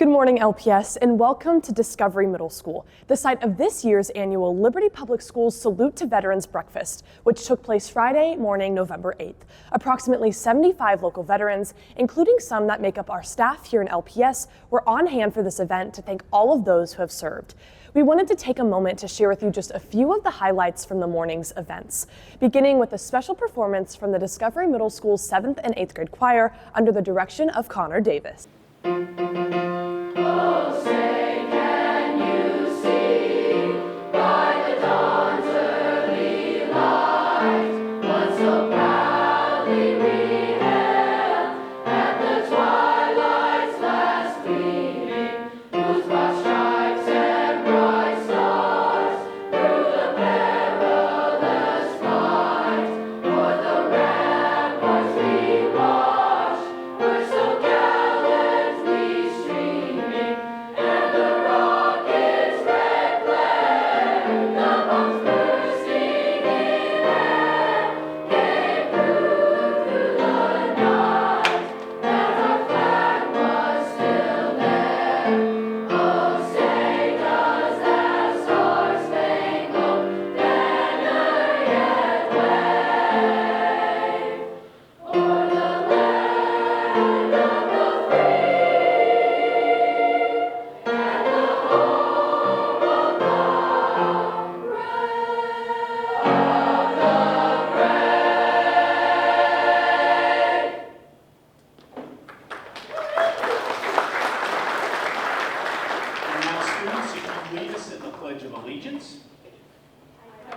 Good morning, LPS, and welcome to Discovery Middle School, the site of this year's annual Liberty Public Schools Salute to Veterans Breakfast, which took place Friday morning, November 8th. Approximately 75 local veterans, including some that make up our staff here in LPS, were on hand for this event to thank all of those who have served. We wanted to take a moment to share with you just a few of the highlights from the morning's events, beginning with a special performance from the Discovery Middle School's 7th and 8th grade choir under the direction of Connor Davis. Oh, say, can you see by the dawn's early light what so proudly we hailed at the twilight's last gleaming, whose broad stripes and bright stars through the perilous fight o'er the ramparts we watched were so gallantly streaming, and the rocket's red glare, the bombs bursting in air, gave proof through the night that our flag was still there. Oh, say, does that star-spangled banner yet wave o'er the land of the free and the home of the And now, students, if you lead us in the Pledge of Allegiance.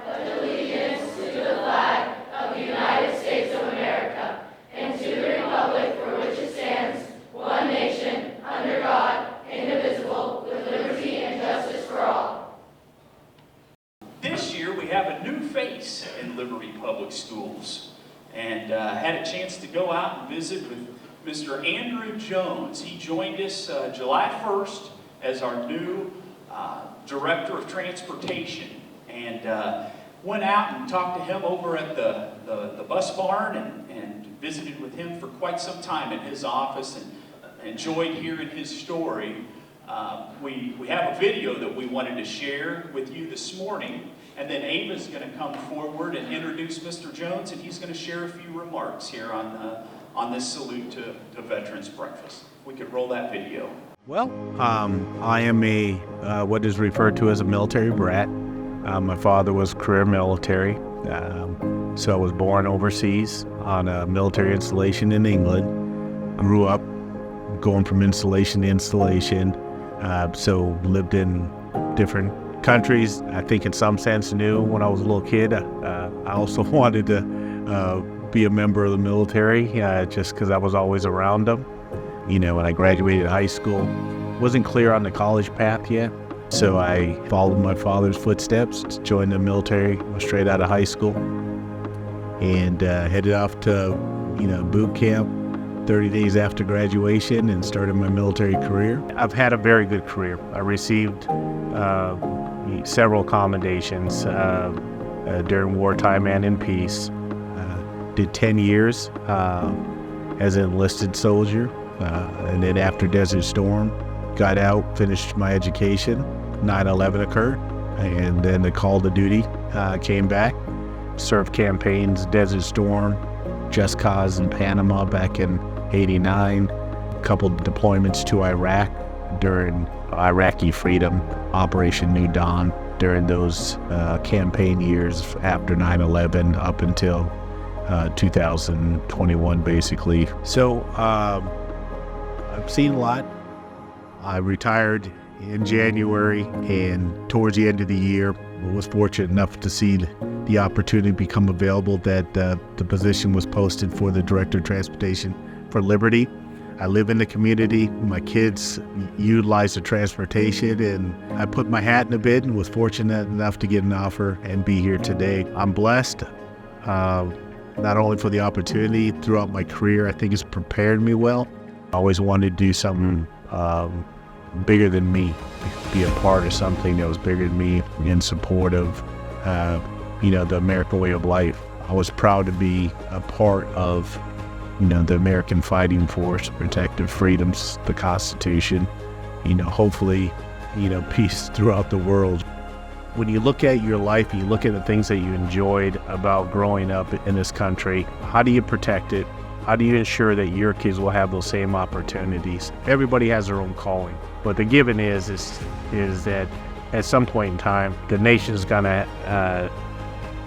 allegiance to the flag of the United States of America and to the republic for which it stands, one nation, under God, indivisible, with liberty and justice for all. This year, we have a new face in Liberty Public Schools, and had a chance to go out and visit with Mr. Andrew Jones. He joined us July 1st as our new Director of Transportation, and went out and talked to him over at the bus barn and visited with him for quite some time in his office and enjoyed hearing his story. We have a video that we wanted to share with you this morning, and then Ava's going to come forward and introduce Mr. Jones, and he's going to share a few remarks here on this Salute to Veterans Breakfast. We could roll that video. Well, I am what is referred to as a military brat. My father was career military, so I was born overseas on a military installation in England. Grew up going from installation to installation, so lived in different countries. I think in some sense knew when I was a little kid. I also wanted to be a member of the military, just because I was always around them. You know, when I graduated high school, wasn't clear on the college path yet, so I followed my father's footsteps, joined the military straight out of high school, and headed off to, boot camp 30 days after graduation and started my military career. I've had a very good career. I received several commendations during wartime and in peace. Did 10 years as an enlisted soldier. And then after Desert Storm, got out, finished my education. 9/11 occurred, and then the call to duty came back. Served campaigns, Desert Storm, Just Cause in Panama back in '89. A couple deployments to Iraq during Iraqi Freedom, Operation New Dawn, during those campaign years after 9/11 up until 2021, basically. So, I've seen a lot. I retired in January, and towards the end of the year, was fortunate enough to see the opportunity become available that the position was posted for the Director of Transportation for Liberty. I live in the community. My kids utilize the transportation, and I put my hat in the bid and was fortunate enough to get an offer and be here today. I'm blessed. Not only for the opportunity throughout my career, I think it's prepared me well. I always wanted to do something bigger than me, be a part of something that was bigger than me in support of, the American way of life. I was proud to be a part of, the American fighting force, protective freedoms, the Constitution, hopefully, peace throughout the world. When you look at your life, you look at the things that you enjoyed about growing up in this country, how do you protect it? How do you ensure that your kids will have those same opportunities? Everybody has their own calling, but the given is that at some point in time, the nation's gonna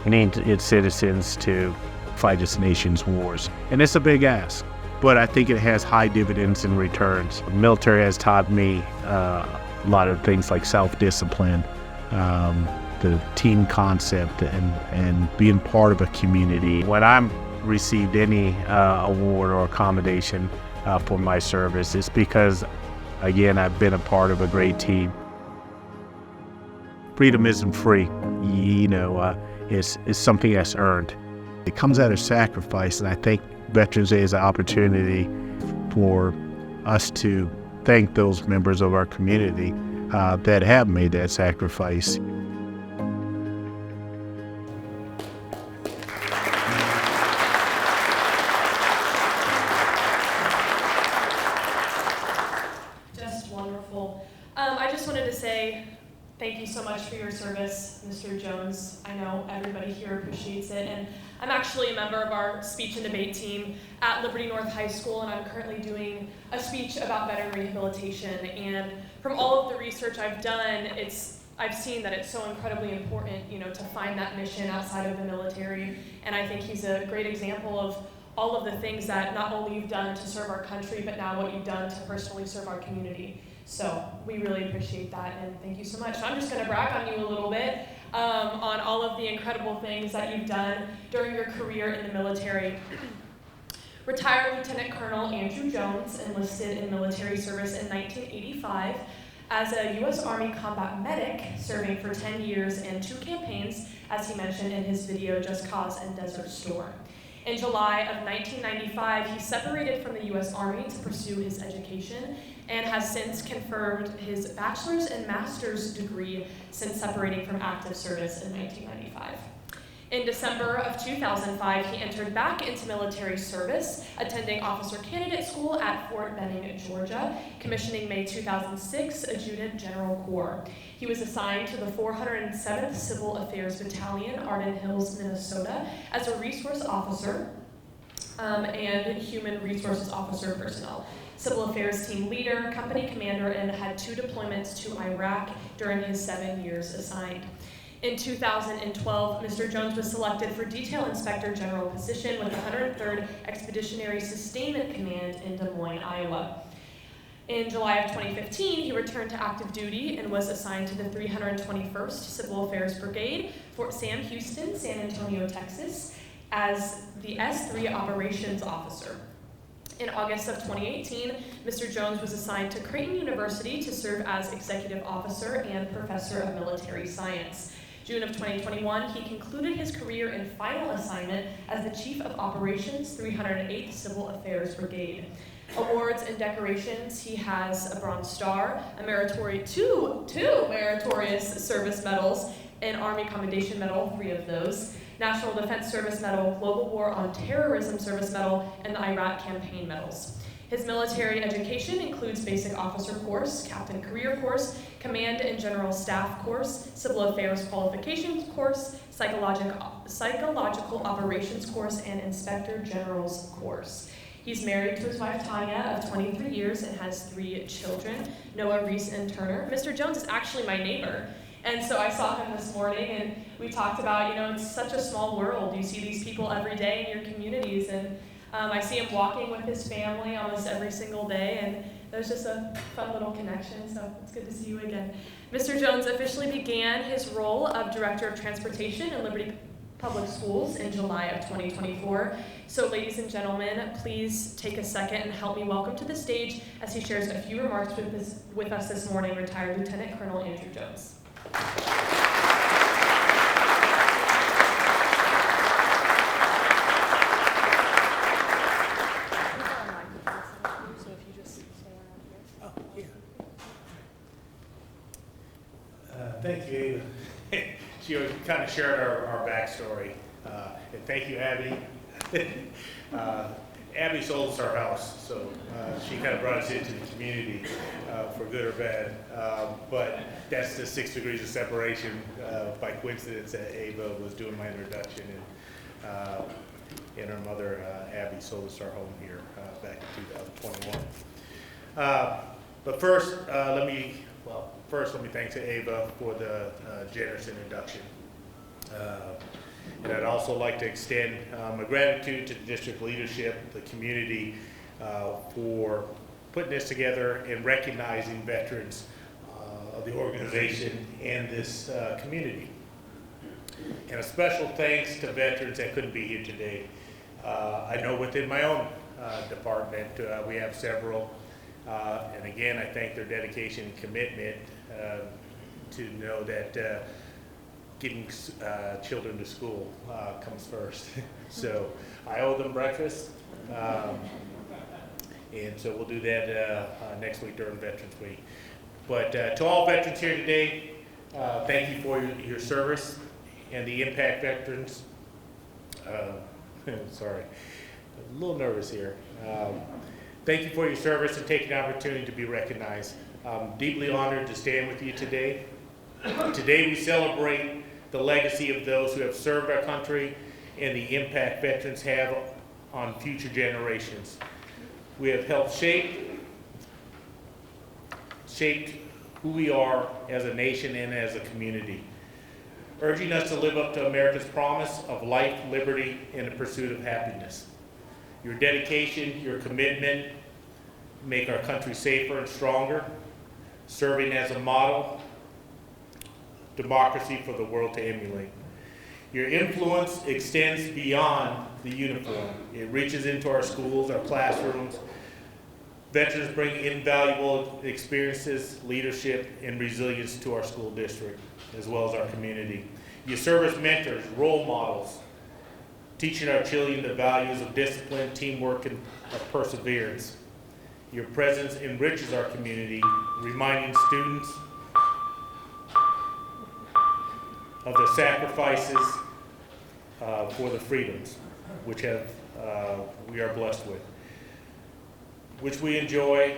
need its citizens to fight its nation's wars. And it's a big ask, but I think it has high dividends and returns. The military has taught me a lot of things like self-discipline, the team concept, and being part of a community. When I'm received any award or accommodation for my service, it's because, again, I've been a part of a great team. Freedom isn't free, it's something that's earned. It comes out of sacrifice, and I think Veterans Day is an opportunity for us to thank those members of our community that have made that sacrifice. Just wonderful. I just wanted to say thank you so much for your service, Mr. Jones. I know everybody here appreciates it, and I'm actually a member of our speech and debate team at Liberty North High School, and I'm currently doing a speech about veteran rehabilitation. And from all of the research I've done, I've seen that it's so incredibly important, to find that mission outside of the military. And I think he's a great example of all of the things that not only you've done to serve our country, but now what you've done to personally serve our community. So we really appreciate that, and thank you so much. So I'm just going to brag on you a little bit on all of the incredible things that you've done during your career in the military. Retired Lieutenant Colonel Andrew Jones enlisted in military service in 1985 as a U.S. Army combat medic, serving for 10 years and 2 campaigns, as he mentioned in his video, Just Cause and Desert Storm. In July of 1995, he separated from the U.S. Army to pursue his education and has since confirmed his bachelor's and master's degree since separating from active service in 1995. In December of 2005, he entered back into military service, attending Officer Candidate School at Fort Benning, Georgia, commissioning May 2006 Adjutant General Corps. He was assigned to the 407th Civil Affairs Battalion, Arden Hills, Minnesota, as a resource officer and human resources officer personnel, civil affairs team leader, company commander, and had 2 deployments to Iraq during his 7 years assigned. In 2012, Mr. Jones was selected for Detail Inspector General position with the 103rd Expeditionary Sustainment Command in Des Moines, Iowa. In July of 2015, he returned to active duty and was assigned to the 321st Civil Affairs Brigade, Fort Sam Houston, San Antonio, Texas, as the S3 Operations Officer. In August of 2018, Mr. Jones was assigned to Creighton University to serve as Executive Officer and Professor of Military Science. June of 2021, he concluded his career and final assignment as the Chief of Operations, 308th Civil Affairs Brigade. Awards and decorations: he has a Bronze Star, two meritorious service medals, an Army Commendation Medal, 3 of those, National Defense Service Medal, Global War on Terrorism Service Medal, and the Iraq Campaign Medals. His military education includes Basic Officer Course, Captain Career Course, Command and General Staff Course, Civil Affairs Qualifications Course, Psychological Operations Course, and Inspector General's Course. He's married to his wife Tanya of 23 years and has 3 children, Noah, Reese, and Turner. Mr. Jones is actually my neighbor. And so I saw him this morning, and we talked about, it's such a small world. You see these people every day in your communities, and I see him walking with his family almost every single day, and there's just a fun little connection, so it's good to see you again. Mr. Jones officially began his role of Director of Transportation in Liberty Public Schools in July of 2024. So ladies and gentlemen, please take a second and help me welcome to the stage, as he shares a few remarks with us this morning, retired Lieutenant Colonel Andrew Jones. Thank you, Ava. She kind of shared our backstory. And thank you, Abby. Abby sold us our house, so she kind of brought us into the community. for good or bad. But that's the 6 degrees of separation. By coincidence, Ava was doing my introduction, and her mother, Abby, sold us our home here back in 2021. But first, let me thank to Ava for the generous introduction. And I'd also like to extend my gratitude to the district leadership, the community, for putting this together and recognizing veterans of the organization and this community. And a special thanks to veterans that couldn't be here today. I know within my own department we have several, and again I thank their dedication and commitment to know that getting children to school comes first. So I owe them breakfast, and so we'll do that next week during Veterans Week. But to all veterans here today, thank you for your service and the impact veterans. Sorry, I'm a little nervous here. Thank you for your service and taking the opportunity to be recognized. I'm deeply honored to stand with you today. Today we celebrate the legacy of those who have served our country and the impact veterans have on future generations. We have helped shaped who we are as a nation and as a community, urging us to live up to America's promise of life, liberty, and the pursuit of happiness. Your dedication, your commitment make our country safer and stronger, serving as a model democracy for the world to emulate. Your influence extends beyond the uniform. It reaches into our schools, our classrooms. Veterans bring invaluable experiences, leadership, and resilience to our school district, as well as our community. You serve as mentors, role models, teaching our children the values of discipline, teamwork, and of perseverance. Your presence enriches our community, reminding students of the sacrifices for the freedoms which we are blessed with, which we enjoy,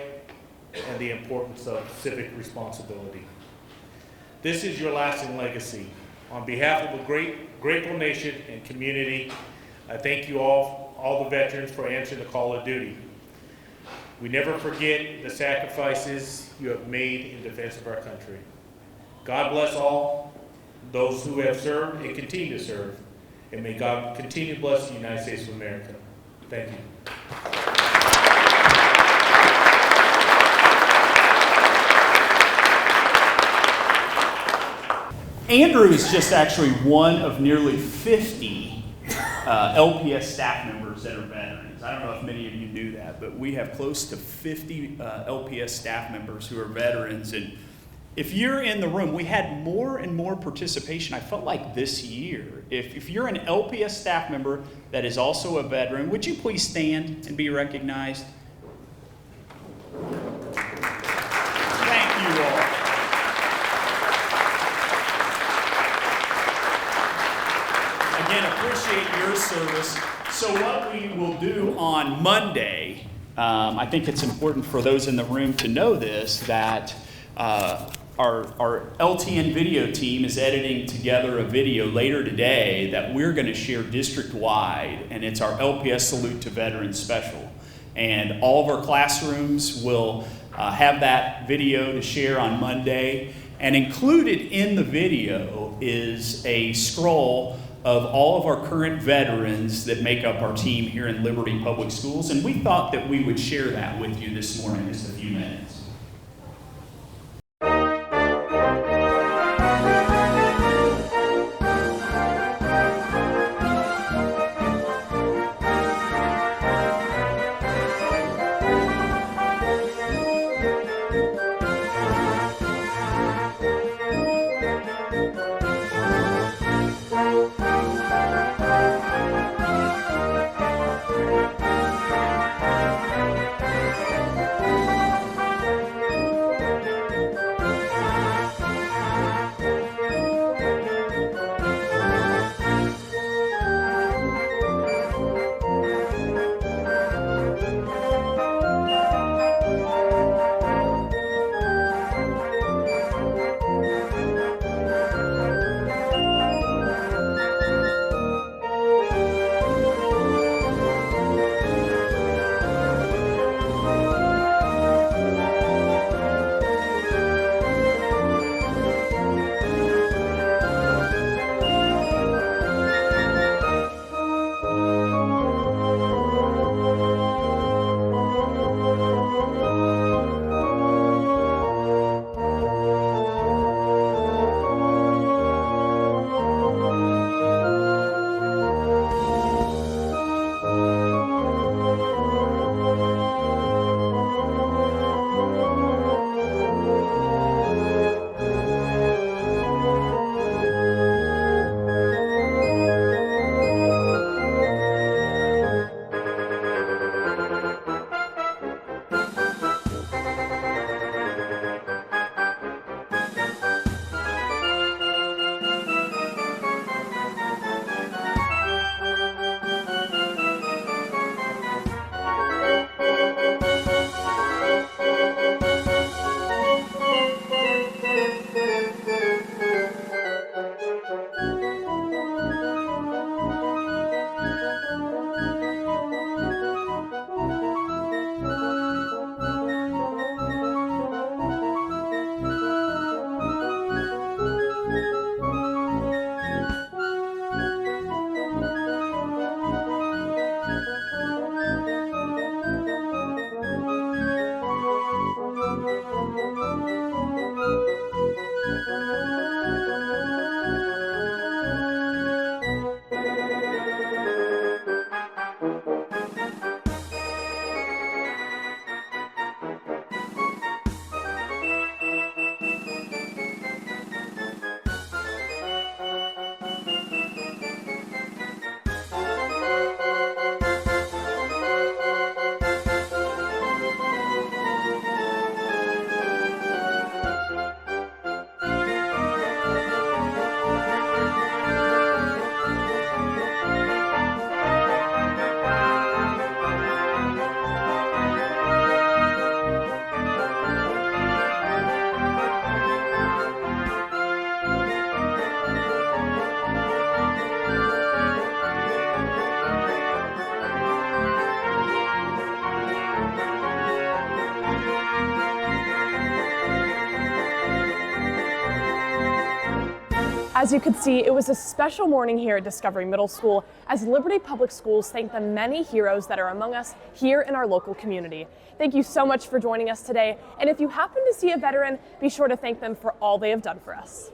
and the importance of civic responsibility. This is your lasting legacy. On behalf of a grateful nation and community, I thank you all the veterans, for answering the call of duty. We never forget the sacrifices you have made in defense of our country. God bless all those who have served and continue to serve, and may God continue to bless the United States of America. Thank you. Andrew is just actually one of nearly 50 LPS staff members that are veterans. I don't know if many of you knew that, but we have close to 50 LPS staff members who are veterans. And if you're in the room, we had more and more participation. I felt like this year, if you're an LPS staff member that is also a veteran, would you please stand and be recognized? Thank you all. Again, appreciate your service. So what we will do on Monday, I think it's important for those in the room to know this, that our LTN video team is editing together a video later today that we're going to share district-wide, and it's our LPS Salute to Veterans special. And all of our classrooms will have that video to share on Monday. And included in the video is a scroll of all of our current veterans that make up our team here in Liberty Public Schools. And we thought that we would share that with you this morning in just a few minutes. As you could see, it was a special morning here at Discovery Middle School as Liberty Public Schools thank the many heroes that are among us here in our local community. Thank you so much for joining us today, and if you happen to see a veteran, be sure to thank them for all they have done for us.